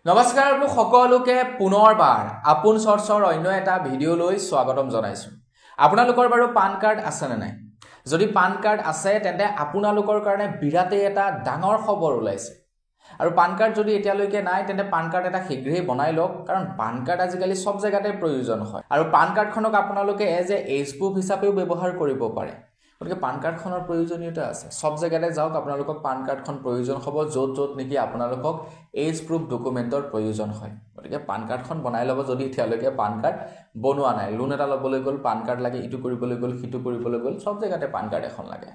নমস্কাৰ আপোনালোক সকলোকে পুনৰবাৰ আপোন চৰ্চৰ অন্য এটা ভিডিঅ' লৈ স্বাগতম জনাইছো। আপোনালোকৰ বাৰু পান কাৰ্ড আছে নে নাই? যদি পান কাৰ্ড আছে তেন্তে আপোনালোকৰ কাৰণে বিৰাটেই এটা ডাঙৰ খবৰ ওলাইছে। আৰু পান কাৰ্ড যদি এতিয়ালৈকে নাই তেন্তে পান কাৰ্ড এটা শীঘ্ৰেই বনাই লওক, কাৰণ পান কাৰ্ড আজিকালি সব জায়গাতে প্ৰয়োজন হয়। আৰু পান কাৰ্ডখনক আপোনালোকে এজ এ এজ প্ৰুফ হিচাপেও ব্যৱহাৰ কৰিব পাৰে। গতিকে পান কাৰ্ডখনৰ প্ৰয়োজনীয়তা আছে। সব জায়গাতে যাওক আপোনালোকক পান কাৰ্ডখন প্ৰয়োজন হ'ব, য'ত নেকি আপোনালোকক এজ প্ৰুফ ডকুমেণ্টৰ প্ৰয়োজন হয়। গতিকে পান কাৰ্ডখন বনাই ল'ব যদি এতিয়ালৈকে পান কাৰ্ড বনোৱা নাই। লোন এটা ল'বলৈ গ'ল পান কাৰ্ড লাগে, ইটো কৰিবলৈ গ'ল সিটো কৰিবলৈ গ'ল, সব জায়গাতে পান কাৰ্ড এখন লাগে।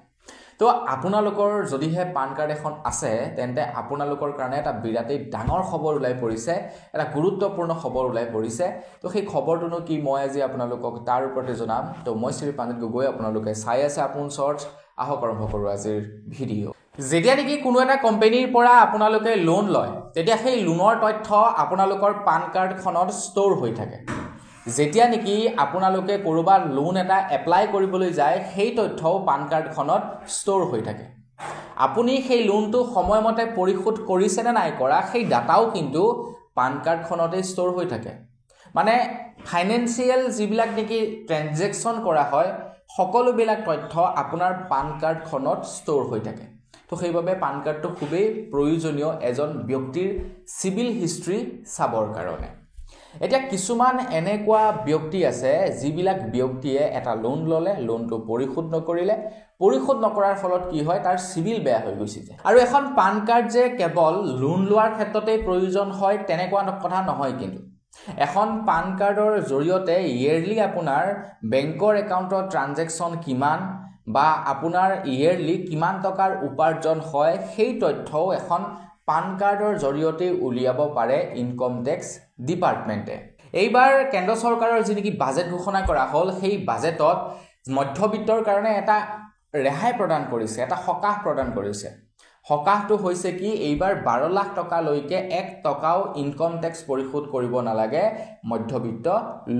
তো আপোনালোকৰ যদিহে পান কাৰ্ড এখন আছে তেন্তে আপোনালোকৰ কাৰণে এটা বিৰাটেই ডাঙৰ খবৰ ওলাই পৰিছে, এটা গুৰুত্বপূৰ্ণ খবৰ ওলাই পৰিছে। তো সেই খবৰটোনো কি মই আজি আপোনালোকক তাৰ ওপৰতে জনাম। তো মই শ্ৰী পাণ্ডিত গগৈ, আপোনালোকে চাই আছে আপোন চৰ্চ। আহক আৰম্ভ কৰোঁ আজিৰ ভিডিঅ'। যেতিয়া নেকি কোনো এটা কোম্পানীৰ পৰা আপোনালোকে লোন লয় তেতিয়া সেই লোনৰ তথ্য আপোনালোকৰ পান কাৰ্ডখনত ষ্ট'ৰ হৈ থাকে। যেতিয়া নেকি আপোনালোকে ক'ৰবাত লোন এটা এপ্লাই কৰিবলৈ যায় সেই তথ্যও পান কাৰ্ডখনত ষ্ট'ৰ হৈ থাকে। আপুনি সেই লোনটো সময়মতে পৰিশোধ কৰিছে নে নাই কৰা সেই ডাটাও কিন্তু পান কাৰ্ডখনতে ষ্ট'ৰ হৈ থাকে। মানে ফাইনেন্সিয়েল যিবিলাক নেকি ট্ৰেনজেকশ্যন কৰা হয় সকলোবিলাক তথ্য আপোনাৰ পান কাৰ্ডখনত ষ্ট'ৰ হৈ থাকে। তো সেইবাবে পান কাৰ্ডটো খুবেই প্ৰয়োজনীয় এজন ব্যক্তিৰ চিভিল হিষ্ট্ৰী চাবৰ কাৰণে। এতিয়া কিছুমান এনেকুৱা ব্যক্তি আছে যিবিলাক ব্যক্তিয়ে এটা লোন ল'লে, লোনটো পৰিশোধ নকৰিলে, পৰিশোধ নকৰাৰ ফলত কি হয় তাৰ চিভিল বেয়া হৈ গৈছে। আৰু এখন পান কাৰ্ড যে কেৱল লোন লোৱাৰ ক্ষেত্ৰতেই প্ৰয়োজন হয় তেনেকুৱা কথা নহয়। কিন্তু এখন পান কাৰ্ডৰ জৰিয়তে ইয়েৰলি আপোনাৰ বেংকৰ একাউণ্টৰ ট্ৰানজেকশ্যন কিমান বা আপোনাৰ ইয়েৰলি কিমান টকাৰ উপাৰ্জন হয় সেই তথ্যও এখন পান কাৰ্ডৰ জৰিয়তে উলিয়াব পাৰে ইনকম টেক্স ডিপাৰ্টমেণ্টে। এইবাৰ কেন্দ্ৰ চৰকাৰৰ যি নেকি বাজেট ঘোষণা কৰা হ'ল সেই বাজেটত মধ্যবিত্তৰ কাৰণে এটা ৰেহাই প্ৰদান কৰিছে, এটা সকাহ প্ৰদান কৰিছে। সকাহটো হৈছে কি এইবাৰ 12 লাখ টকালৈকে 1 টকাও ইনকম টেক্স পৰিশোধ কৰিব নালাগে মধ্যবিত্ত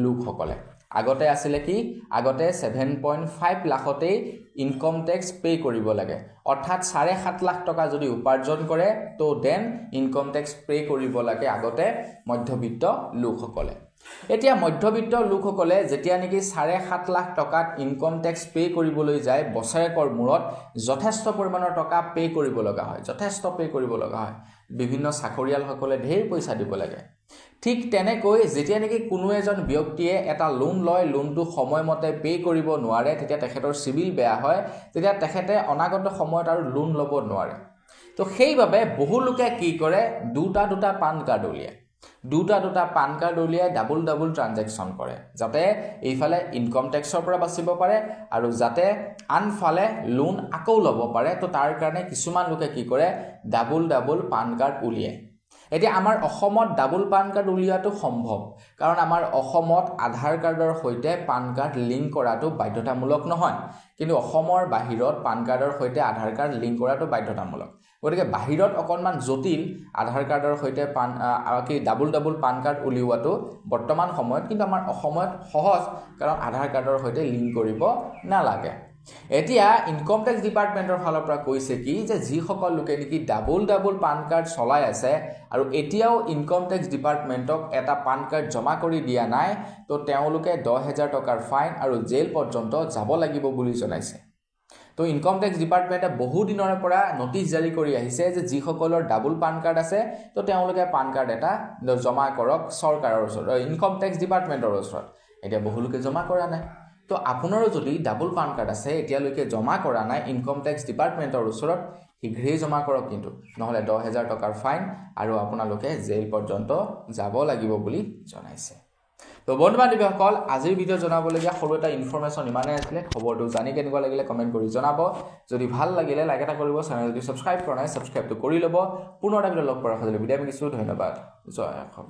লোকসকলে। আগতে আছিলে কি আগতে 7.5 লাখতেই ইনকম টেক্স পে' কৰিব লাগে, অৰ্থাৎ 7.5 লাখ টকা যদি উপাৰ্জন কৰে তো দেন ইনকম টেক্স পে' কৰিব লাগে আগতে মধ্যবিত্ত লোকসকলে। এতিয়া মধ্যবিত্ত লোকসকলে যেতিয়া নেকি 7.5 লাখ টকাত ইনকম টেক্স পে' কৰিবলৈ যায় বছৰেকৰ মূৰত যথেষ্ট পৰিমাণৰ টকা পে' কৰিব লগা হয়, যথেষ্ট পে' কৰিব লগা হয়। বিভিন্ন চাকৰিয়ালসকলে ঢেৰ পইচা দিব লাগে। ঠিক তেনেকৈ যেতিয়া নেকি কোনো এজন ব্যক্তিয়ে এটা লোন লয়, লোনটো সময়মতে পে' কৰিব নোৱাৰে, তেতিয়া তেখেতৰ চিভিল বেয়া হয়, তেতিয়া তেখেতে অনাগত সময়ত আৰু লোন ল'ব নোৱাৰে। তো সেইবাবে বহু লোকে কি কৰে দুটা পান কাৰ্ড উলিয়ায়, দুটা পান কাৰ্ড উলিয়াই ডাবল ট্ৰানজেকশ্যন কৰে, যাতে এইফালে ইনকম টেক্সৰ পৰা বাচিব পাৰে আৰু যাতে আনফালে লোন আকৌ ল'ব পাৰে। তো তাৰ কাৰণে কিছুমান লোকে কি কৰে ডাবল পান কাৰ্ড উলিয়ায়। এতিয়া আমাৰ অসমত ডাবল পান কাৰ্ড উলিওৱাটো সম্ভৱ, কাৰণ আমাৰ অসমত আধাৰ কাৰ্ডৰ সৈতে পান কাৰ্ড লিংক কৰাটো বাধ্যতামূলক নহয়। কিন্তু অসমৰ বাহিৰত পান কাৰ্ডৰ সৈতে আধাৰ কাৰ্ড লিংক কৰাটো বাধ্যতামূলক। গতিকে বাহিৰত অকণমান জটিল আধাৰ কাৰ্ডৰ সৈতে ডাবল পান কাৰ্ড উলিওৱাটো বৰ্তমান সময়ত, কিন্তু আমাৰ অসমত সহজ, কাৰণ আধাৰ কাৰ্ডৰ সৈতে লিংক কৰিব নালাগে। এতিয়া ইনকম টেক্স ডিপাৰ্টমেণ্টৰ ফালৰ পৰা কৈছে কি যে যিসকল লোকে নেকি ডাবল পান কাৰ্ড চলাই আছে আৰু এতিয়াও ইনকম টেক্স ডিপাৰ্টমেণ্টক এটা পান কাৰ্ড জমা কৰি দিয়া নাই, তো তেওঁলোকে 10,000 টকাৰ ফাইন আৰু জেল পৰ্যন্ত যাব লাগিব বুলি জনাইছে। তো ইনকম টেক্স ডিপাৰ্টমেণ্টে বহু দিনৰ পৰা নটিচ জাৰি কৰি আহিছে যে যিসকলৰ ডাবল পান কাৰ্ড আছে তো তেওঁলোকে পান কাৰ্ড এটা জমা কৰক চৰকাৰৰ ওচৰত, ইনকম টেক্স ডিপাৰ্টমেণ্টৰ ওচৰত। এতিয়া বহু লোকে জমা কৰা নাই। তো আপোনাৰো যদি ডাবল পান কাৰ্ড আছে এতিয়ালৈকে জমা কৰা নাই ইনকম টেক্স ডিপাৰ্টমেণ্টৰ ওচৰত, শীঘ্ৰেই জমা কৰক, কিন্তু নহ'লে 10,000 টকাৰ ফাইন আৰু আপোনালোকে জেল পৰ্যন্ত যাব লাগিব বুলি জনাইছে। তো বন্ধু বান্ধৱীসকল, আজিৰ ভিডিঅ' জনাবলগীয়া সৰু এটা ইনফৰমেশ্যন ইমানেই আছিলে। খবৰটো জানি কেনেকুৱা লাগিলে কমেণ্ট কৰি জনাব। যদি ভাল লাগিলে লাইক এটা কৰিব, চেনেল যদি ছাবস্ক্ৰাইব কৰা নাই ছাবস্ক্ৰাইবটো কৰি ল'ব। পুনৰ এটা ভিডিঅ' লগ কৰাৰ সৈতে বিদায় মাগিছোঁ। ধন্যবাদ। জয় অসম।